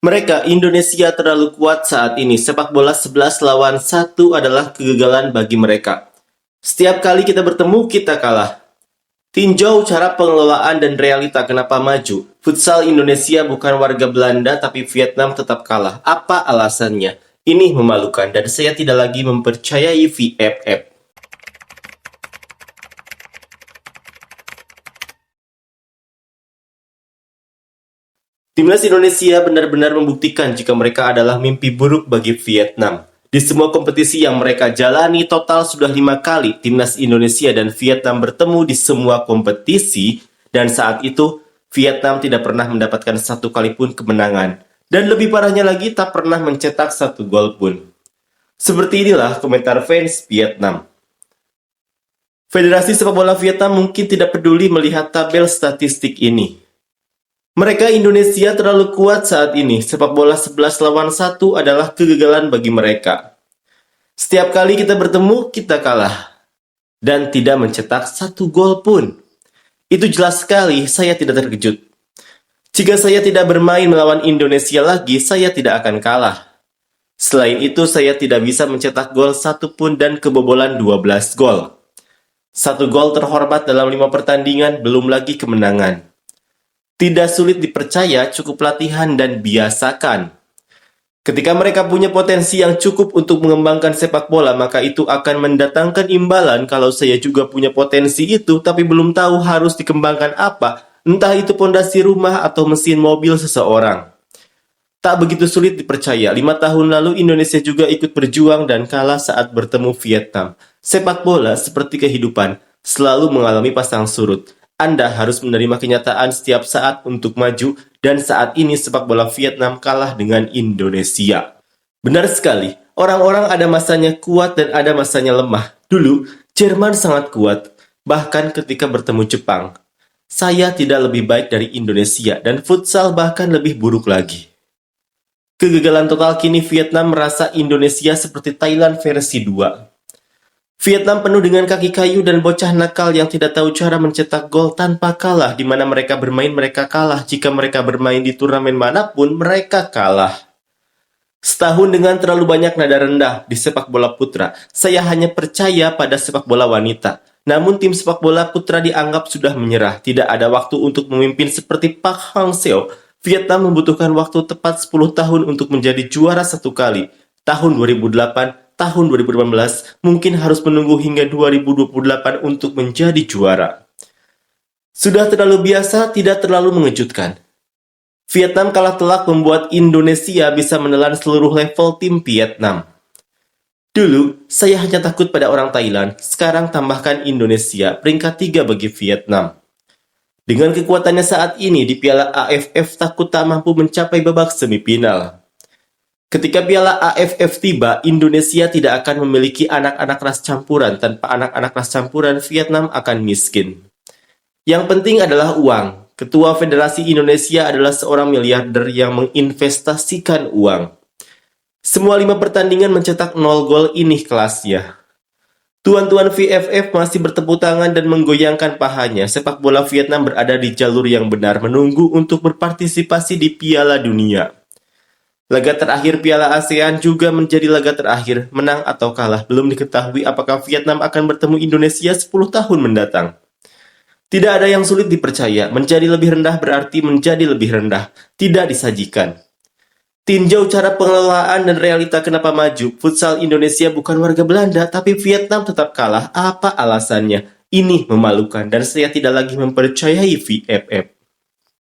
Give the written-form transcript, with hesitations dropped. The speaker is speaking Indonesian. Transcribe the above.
Mereka, Indonesia terlalu kuat saat ini. Sepak bola 11 lawan 1 adalah kegagalan bagi mereka. Setiap kali kita bertemu, kita kalah. Tinjau cara pengelolaan dan realita kenapa maju. Futsal Indonesia bukan warga Belanda, tapi Vietnam tetap kalah. Apa alasannya? Ini memalukan dan saya tidak lagi mempercayai VFF. Timnas Indonesia benar-benar membuktikan jika mereka adalah mimpi buruk bagi Vietnam. Di semua kompetisi yang mereka jalani total sudah 5 kali Timnas Indonesia dan Vietnam bertemu di semua kompetisi, dan saat itu Vietnam tidak pernah mendapatkan satu kali pun kemenangan. Dan lebih parahnya lagi, tak pernah mencetak satu gol pun. Seperti inilah komentar fans Vietnam. Federasi Sepak Bola Vietnam mungkin tidak peduli melihat tabel statistik ini. Mereka Indonesia terlalu kuat saat ini. Sepak bola 11 lawan 1 adalah kegagalan bagi mereka. Setiap kali kita bertemu, kita kalah. Dan tidak mencetak satu gol pun. Itu jelas sekali, saya tidak terkejut. Jika saya tidak bermain melawan Indonesia lagi, saya tidak akan kalah. Selain itu, saya tidak bisa mencetak gol satu pun dan kebobolan 12 gol. Satu gol terhormat dalam 5 pertandingan, belum lagi kemenangan. Tidak sulit dipercaya, cukup latihan dan biasakan. Ketika mereka punya potensi yang cukup untuk mengembangkan sepak bola, maka itu akan mendatangkan imbalan kalau saya juga punya potensi itu, tapi belum tahu harus dikembangkan apa, entah itu pondasi rumah atau mesin mobil seseorang. Tak begitu sulit dipercaya, 5 tahun lalu Indonesia juga ikut berjuang dan kalah saat bertemu Vietnam. Sepak bola seperti kehidupan, selalu mengalami pasang surut. Anda harus menerima kenyataan setiap saat untuk maju, dan saat ini sepak bola Vietnam kalah dengan Indonesia. Benar sekali, orang-orang ada masanya kuat dan ada masanya lemah. Dulu, Jerman sangat kuat, bahkan ketika bertemu Jepang. Saya tidak lebih baik dari Indonesia, dan futsal bahkan lebih buruk lagi. Kegagalan total kini Vietnam merasa Indonesia seperti Thailand versi 2. Vietnam penuh dengan kaki kayu dan bocah nakal yang tidak tahu cara mencetak gol tanpa kalah. Di mana mereka bermain, mereka kalah. Jika mereka bermain di turnamen manapun, mereka kalah. Setahun dengan terlalu banyak nada rendah di sepak bola putra, saya hanya percaya pada sepak bola wanita. Namun tim sepak bola putra dianggap sudah menyerah. Tidak ada waktu untuk memimpin seperti Park Hang-seo. Vietnam membutuhkan waktu tepat 10 tahun untuk menjadi juara satu kali. Tahun 2008, tahun 2018, mungkin harus menunggu hingga 2028 untuk menjadi juara. Sudah terlalu biasa, tidak terlalu mengejutkan. Vietnam kalah telak membuat Indonesia bisa menelan seluruh level tim Vietnam. Dulu, saya hanya takut pada orang Thailand, sekarang tambahkan Indonesia, peringkat 3 bagi Vietnam. Dengan kekuatannya saat ini di Piala AFF, takut tak mampu mencapai babak semifinal. Ketika Piala AFF tiba, Indonesia tidak akan memiliki anak-anak ras campuran. Tanpa anak-anak ras campuran, Vietnam akan miskin. Yang penting adalah uang. Ketua Federasi Indonesia adalah seorang miliarder yang menginvestasikan uang. Semua 5 pertandingan mencetak 0 gol, ini kelasnya. Tuan-tuan VFF masih bertepuk tangan dan menggoyangkan pahanya. Sepak bola Vietnam berada di jalur yang benar, menunggu untuk berpartisipasi di Piala Dunia. Laga terakhir Piala ASEAN juga menjadi laga terakhir, menang atau kalah. Belum diketahui apakah Vietnam akan bertemu Indonesia 10 tahun mendatang. Tidak ada yang sulit dipercaya, menjadi lebih rendah berarti menjadi lebih rendah, tidak disajikan. Tinjau cara pengelolaan dan realita kenapa maju. Futsal Indonesia bukan warga Belanda, tapi Vietnam tetap kalah. Apa alasannya? Ini memalukan dan saya tidak lagi mempercayai VFF.